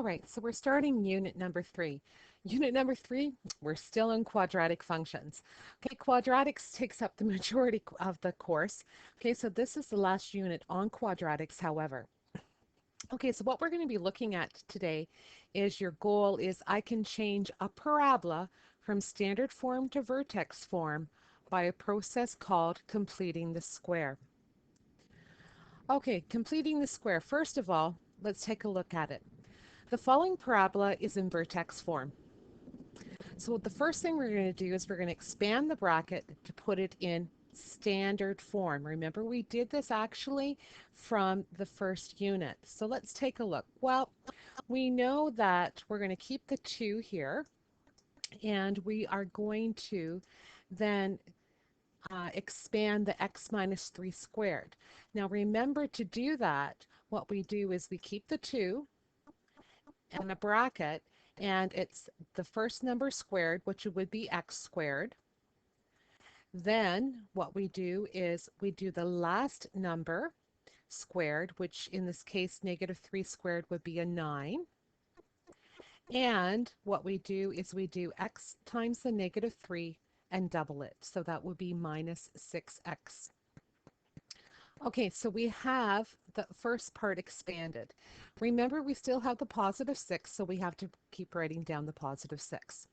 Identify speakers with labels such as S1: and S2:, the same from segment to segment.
S1: All right, so we're starting unit number 3. Unit number 3, we're still in quadratic functions. Okay, quadratics takes up the majority of the course. Okay, so this is the last unit on quadratics, however. Okay, so what we're going to be looking at today is your goal is I can change a parabola from standard form to vertex form by a process called completing the square. Okay, completing the square. First of all, let's take a look at it. The following parabola is in vertex form. So the first thing we're going to do is we're going to expand the bracket to put it in standard form. Remember, we did this actually from the first unit. So let's take a look. Well, we know that we're going to keep the 2 here, and we are going to then expand the x minus 3 squared. Now remember, to do that, what we do is we keep the 2 in a bracket, and it's the first number squared, which would be x squared. Then what we do is we do the last number squared, which in this case negative 3 squared would be a 9. And what we do is we do x times the negative 3 and double it. So that would be minus 6x. Okay, so we have the first part expanded. Remember, we still have the positive 6, so we have to keep writing down the positive 6.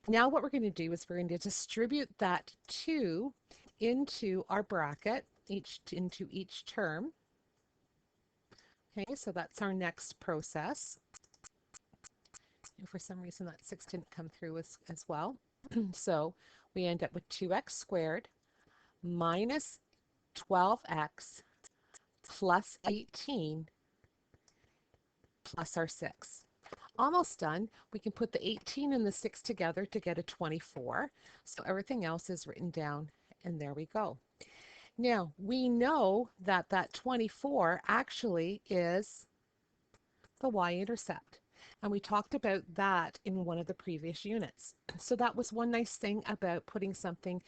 S1: Now what we're going to do is we're going to distribute that 2 into our bracket, into each term. Okay, so that's our next process. And for some reason that 6 didn't come through as well. So we end up with 2x squared minus 12x plus 18 plus our 6. Almost done. We can put the 18 and the 6 together to get a 24. So everything else is written down, and there we go. Now, we know that that 24 actually is the y-intercept. And we talked about that in one of the previous units. So that was one nice thing about putting something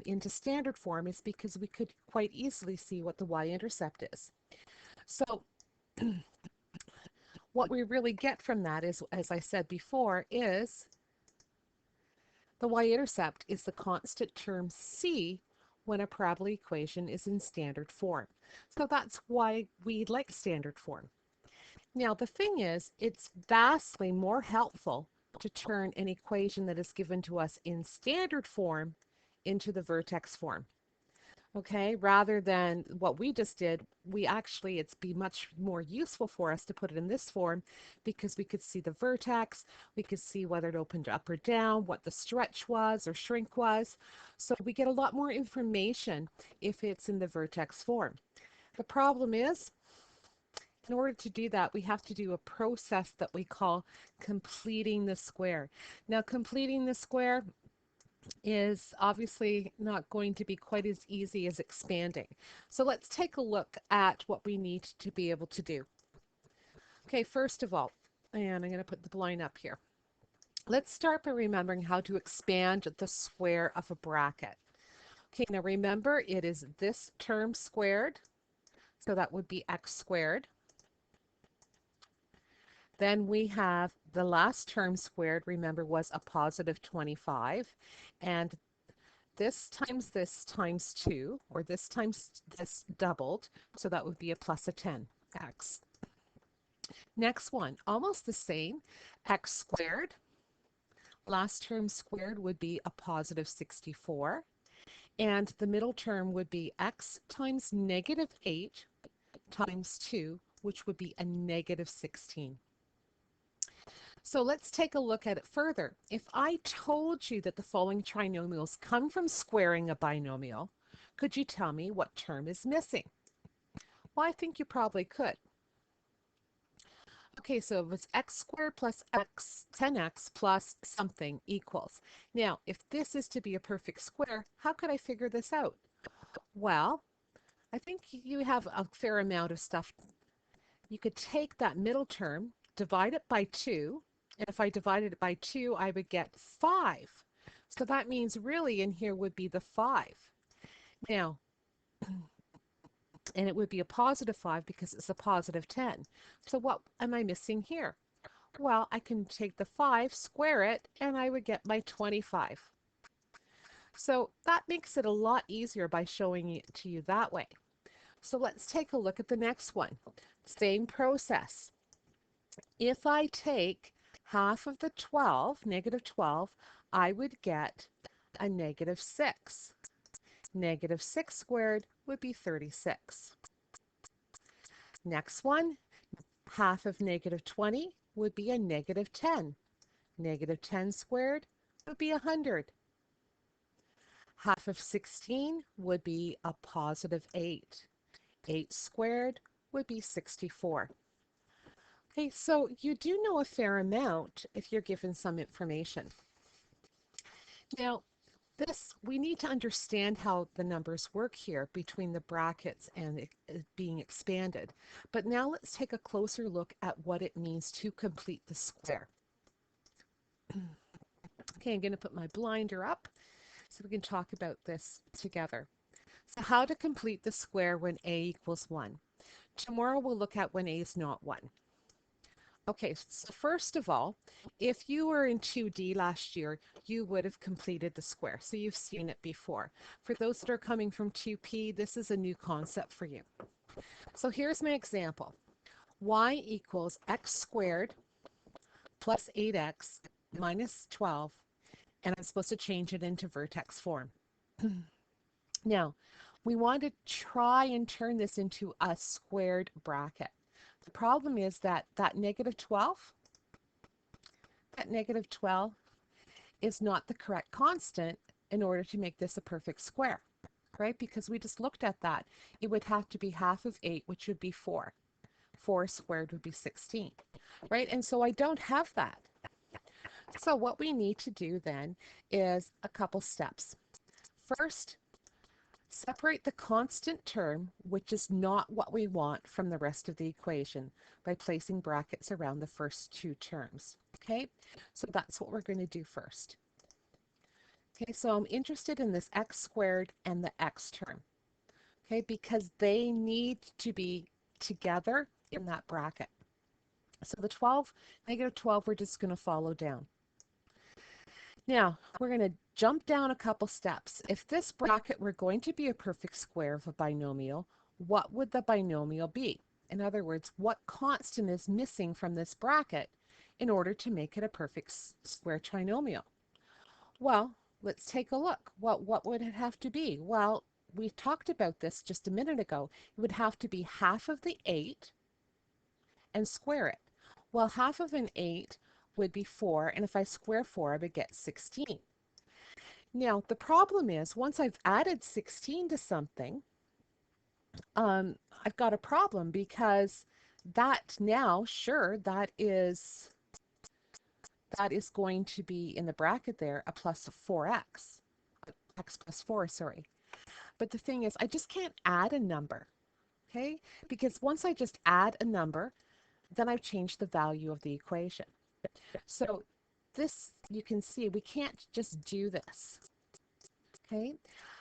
S1: into standard form, is because we could quite easily see what the y-intercept is. So what we really get from that is, as I said before, is the y-intercept is the constant term c when a parabola equation is in standard form. So that's why we like standard form. Now the thing is, it's vastly more helpful to turn an equation that is given to us in standard form into the vertex form. Okay, rather than what we just did, it's be much more useful for us to put it in this form, because we could see the vertex, we could see whether it opened up or down, what the stretch was or shrink was. So we get a lot more information if it's in the vertex form. The problem is, in order to do that, we have to do a process that we call completing the square. Now, completing the square is obviously not going to be quite as easy as expanding. So let's take a look at what we need to be able to do. Okay, first of all, and I'm going to put the line up here. Let's start by remembering how to expand the square of a bracket. Okay, now remember, it is this term squared, so that would be x squared. Then we have the last term squared, remember, was a positive 25. And this times 2, or this times this doubled, so that would be a plus a 10x. Next one, almost the same, x squared. Last term squared would be a positive 64. And the middle term would be x times negative 8 times 2, which would be a negative 16. So let's take a look at it further. If I told you that the following trinomials come from squaring a binomial, could you tell me what term is missing? Well, I think you probably could. Okay, so it was x squared plus x, 10x plus something equals. Now, if this is to be a perfect square, how could I figure this out? Well, I think you have a fair amount of stuff. You could take that middle term, divide it by 2, and if I divided it by 2, I would get 5. So that means really in here would be the 5. Now, and it would be a positive 5 because it's a positive 10. So what am I missing here? Well, I can take the 5, square it, and I would get my 25. So that makes it a lot easier by showing it to you that way. So let's take a look at the next one. Same process. If I take half of the 12, negative 12, I would get a negative 6. Negative 6 squared would be 36. Next one, half of negative 20 would be a negative 10. Negative 10 squared would be 100. Half of 16 would be a positive 8. 8 squared would be 64. Okay, so you do know a fair amount if you're given some information. Now, we need to understand how the numbers work here between the brackets and it being expanded. But now let's take a closer look at what it means to complete the square. Okay, I'm going to put my blinder up so we can talk about this together. So how to complete the square when a equals 1. Tomorrow we'll look at when a is not 1. Okay, so first of all, if you were in 2D last year, you would have completed the square. So you've seen it before. For those that are coming from 2P, this is a new concept for you. So here's my example. Y equals x squared plus 8x minus 12, and I'm supposed to change it into vertex form. Now, we want to try and turn this into a squared bracket. The problem is that negative 12 is not the correct constant in order to make this a perfect square, right? Because we just looked at that. It would have to be half of 8, which would be 4. 4 squared would be 16, right? And so I don't have that. So what we need to do then is a couple steps. First, separate the constant term, which is not what we want, from the rest of the equation by placing brackets around the first two terms. Okay, so that's what we're going to do first. Okay, so I'm interested in this x squared and the x term, okay, because they need to be together in that bracket. So the 12, negative 12, we're just going to follow down. Now, we're going to jump down a couple steps. If this bracket were going to be a perfect square of a binomial, what would the binomial be? In other words, what constant is missing from this bracket in order to make it a perfect square trinomial? Well, let's take a look. What would it have to be? Well, we talked about this just a minute ago. It would have to be half of the 8 and square it. Well, half of an 8 would be 4, and if I square 4, I would get 16. Now, the problem is, once I've added 16 to something, I've got a problem because that now, sure, that is going to be in the bracket there, a plus 4x, x plus 4, sorry. But the thing is, I just can't add a number, okay? Because once I just add a number, then I've changed the value of the equation. So this, you can see, we can't just do this, okay?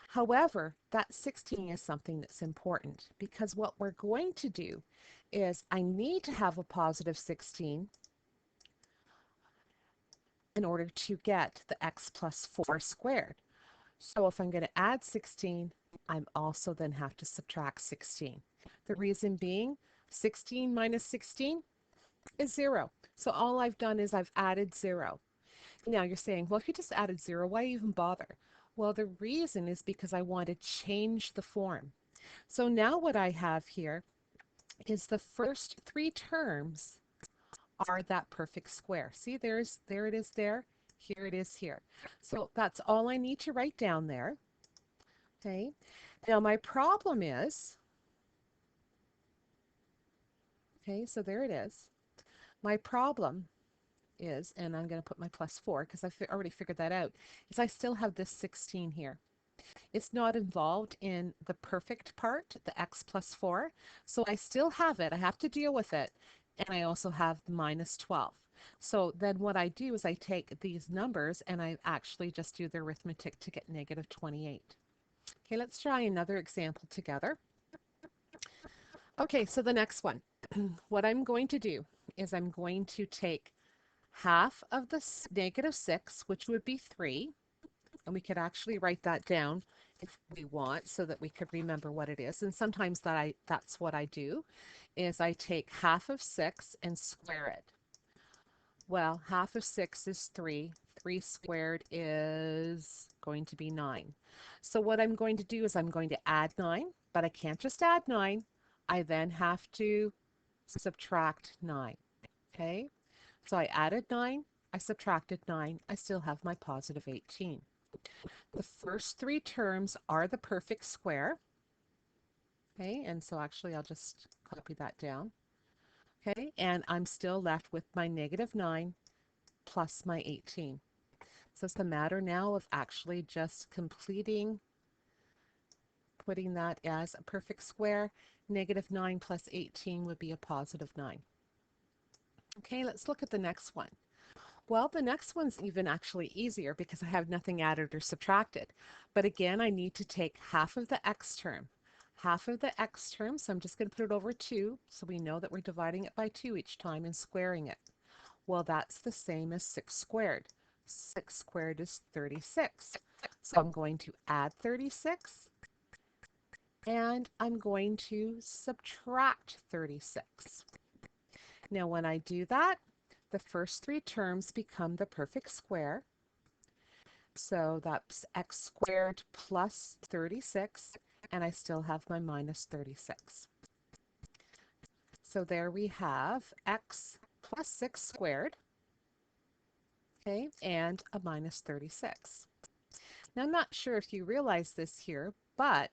S1: However, that 16 is something that's important because what we're going to do is I need to have a positive 16 in order to get the x plus 4 squared. So if I'm going to add 16, I'm also then have to subtract 16. The reason being 16 minus 16 is 0. So all I've done is I've added 0. Now you're saying, well, if you just added 0, why even bother? Well, the reason is because I want to change the form. So now what I have here is the first 3 terms are that perfect square. See, there it is there. Here it is here. So that's all I need to write down there. Okay. Now my problem is, okay, so there it is. My problem is, and I'm going to put my plus 4 because I already figured that out, is I still have this 16 here. It's not involved in the perfect part, the x plus 4, so I still have it. I have to deal with it, and I also have the minus 12. So then what I do is I take these numbers and I actually just do the arithmetic to get negative 28. Okay, let's try another example together. Okay, so the next one. What I'm going to do is I'm going to take half of the negative 6, which would be 3, and we could actually write that down if we want so that we could remember what it is. And sometimes that's what I do, is I take half of 6 and square it. Well, half of 6 is 3. 3 squared is going to be 9. So what I'm going to do is I'm going to add 9, but I can't just add 9. I then have to subtract 9. Okay? So I added 9, I subtracted 9, I still have my positive 18. The first three terms are the perfect square. Okay, and so actually I'll just copy that down. Okay, and I'm still left with my negative 9 plus my 18. So it's a matter now of actually just completing, putting that as a perfect square. Negative 9 plus 18 would be a positive 9. Okay, let's look at the next one. Well, the next one's even actually easier because I have nothing added or subtracted. But again, I need to take half of the x term. Half of the x term, so I'm just going to put it over 2, so we know that we're dividing it by 2 each time and squaring it. Well, that's the same as 6 squared. 6 squared is 36. So I'm going to add 36, and I'm going to subtract 36. Now, when I do that, the first three terms become the perfect square. So that's x squared plus 36, and I still have my minus 36. So there we have x plus 6 squared, okay, and a minus 36. Now, I'm not sure if you realize this here, but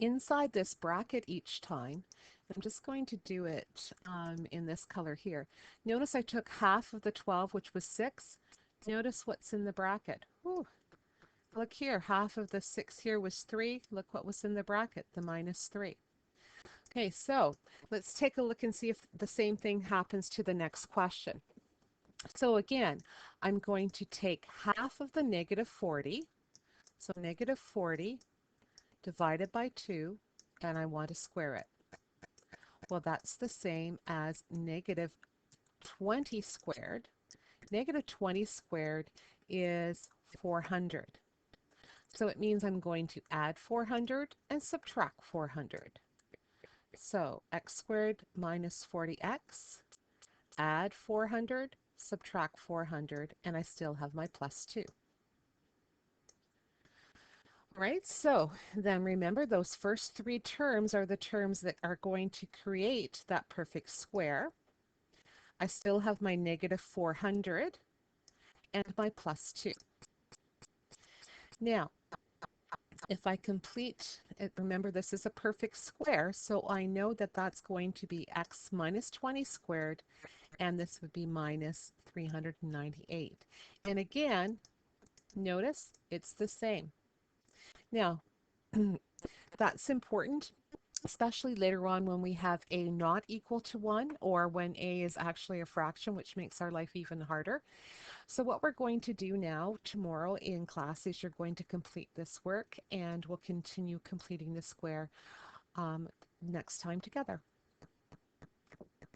S1: inside this bracket each time, I'm just going to do it in this color here. Notice I took half of the 12, which was 6. Notice what's in the bracket. Whew. Look here, half of the 6 here was 3. Look what was in the bracket, the minus 3. Okay, so let's take a look and see if the same thing happens to the next question. So again, I'm going to take half of the negative 40. So negative 40 divided by 2, and I want to square it. Well, that's the same as negative 20 squared. Negative 20 squared is 400. So it means I'm going to add 400 and subtract 400. So x squared minus 40x, add 400, subtract 400, and I still have my plus 2. Right, so then remember those first three terms are the terms that are going to create that perfect square. I still have my negative 400 and my plus 2. Now, if I complete it, remember this is a perfect square, so I know that that's going to be x minus 20 squared, and this would be minus 398. And again, notice it's the same. Now, that's important, especially later on when we have a not equal to 1 or when a is actually a fraction, which makes our life even harder. So what we're going to do now tomorrow in class is you're going to complete this work, and we'll continue completing the square next time together.